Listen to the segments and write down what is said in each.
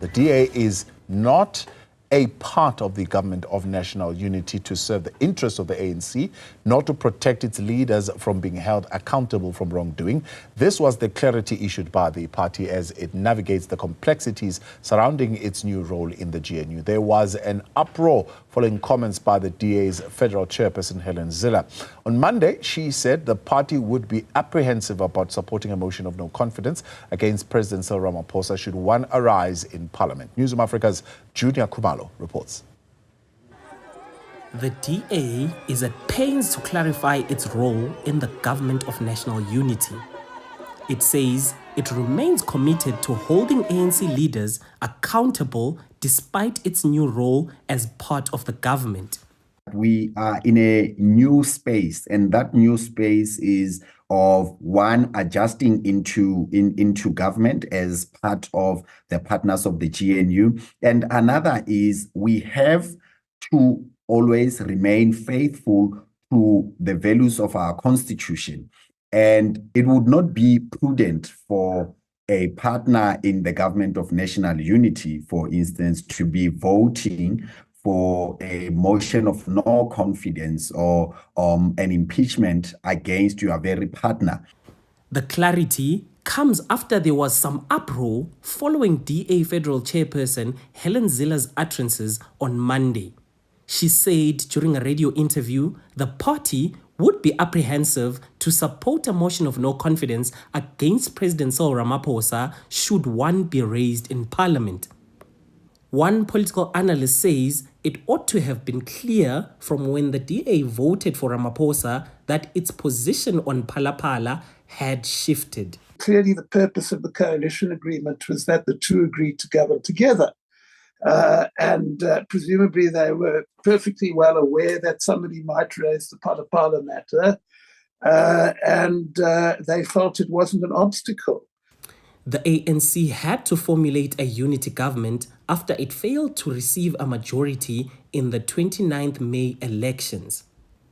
The DA is not a part of the government of national unity to serve the interests of the ANC, nor to protect its leaders from being held accountable from wrongdoing. This was the clarity issued by the party as it navigates the complexities surrounding its new role in the GNU. There was an uproar following comments by the DA's federal chairperson, Helen Zille. On Monday, she said the party would be apprehensive about supporting a motion of no confidence against President Cyril Ramaphosa should one arise in Parliament. Newsroom Africa's Junior Kumalo reports. The DA is at pains to clarify its role in the government of national unity. It says it remains committed to holding ANC leaders accountable despite its new role as part of the government. We are in a new space, and that new space is of one adjusting into government as part of the partners of the GNU, and another is we have to always remain faithful to the values of our constitution. And it would not be prudent for a partner in the government of national unity, for instance, to be voting for a motion of no confidence or an impeachment against your very partner. The clarity comes after there was some uproar following DA Federal Chairperson Helen Zille's utterances on Monday. She said during a radio interview the party would be apprehensive to support a motion of no confidence against President Cyril Ramaphosa should one be raised in Parliament. One political analyst says it ought to have been clear from when the DA voted for Ramaphosa that its position on Phala had shifted. Clearly, the purpose of the coalition agreement was that the two agreed to govern together. And presumably they were perfectly well aware that somebody might raise the Phala matter, and they felt it wasn't an obstacle. The ANC had to formulate a unity government after it failed to receive a majority in the 29th May elections.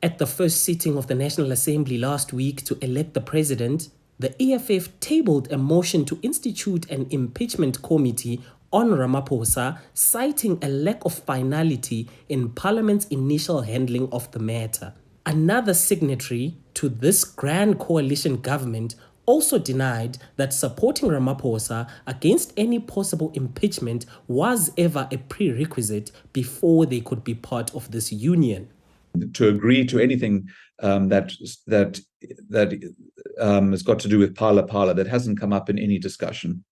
At the first sitting of the National Assembly last week to elect the president, the EFF tabled a motion to institute an impeachment committee on Ramaphosa, citing a lack of finality in Parliament's initial handling of the matter. Another signatory to this grand coalition government also denied that supporting Ramaphosa against any possible impeachment was ever a prerequisite before they could be part of this union. To agree to anything that has got to do with Phala, that hasn't come up in any discussion.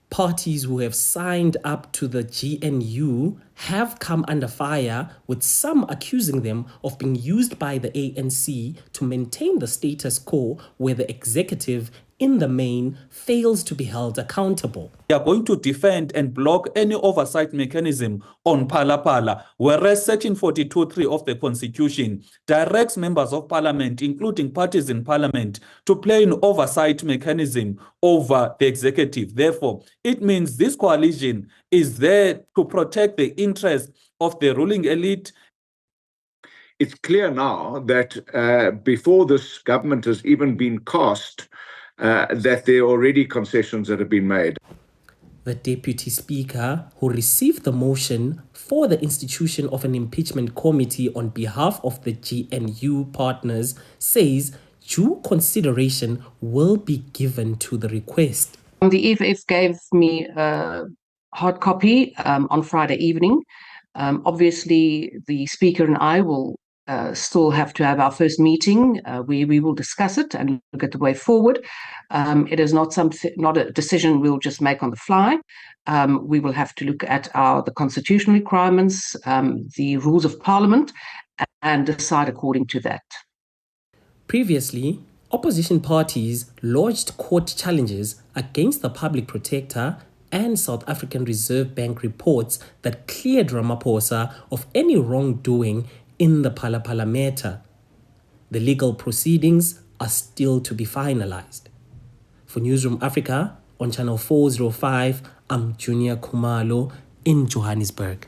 Parties who have signed up to the GNU have come under fire, with some accusing them of being used by the ANC to maintain the status quo where the executive in the main fails to be held accountable. We are going to defend and block any oversight mechanism on Phala, whereas Section 42(3) of the Constitution directs members of Parliament, including parties in Parliament, to play an oversight mechanism over the executive. Therefore, it means this coalition is there to protect the interests of the ruling elite. It's clear now that before this government has even been cast, that there are already concessions that have been made. The Deputy Speaker, who received the motion for the institution of an impeachment committee on behalf of the GNU partners, says due consideration will be given to the request. The EFF gave me a hard copy on Friday evening. Obviously, the Speaker and I will still have to have our first meeting where we will discuss it and look at the way forward. It is not a decision we'll just make on the fly. We will have to look at the constitutional requirements, the rules of Parliament, and decide according to that. Previously, opposition parties lodged court challenges against the Public Protector and South African Reserve Bank reports that cleared Ramaphosa of any wrongdoing in the Phala matter. The legal proceedings are still to be finalized. For Newsroom Africa on Channel 405, I'm Junior Kumalo in Johannesburg.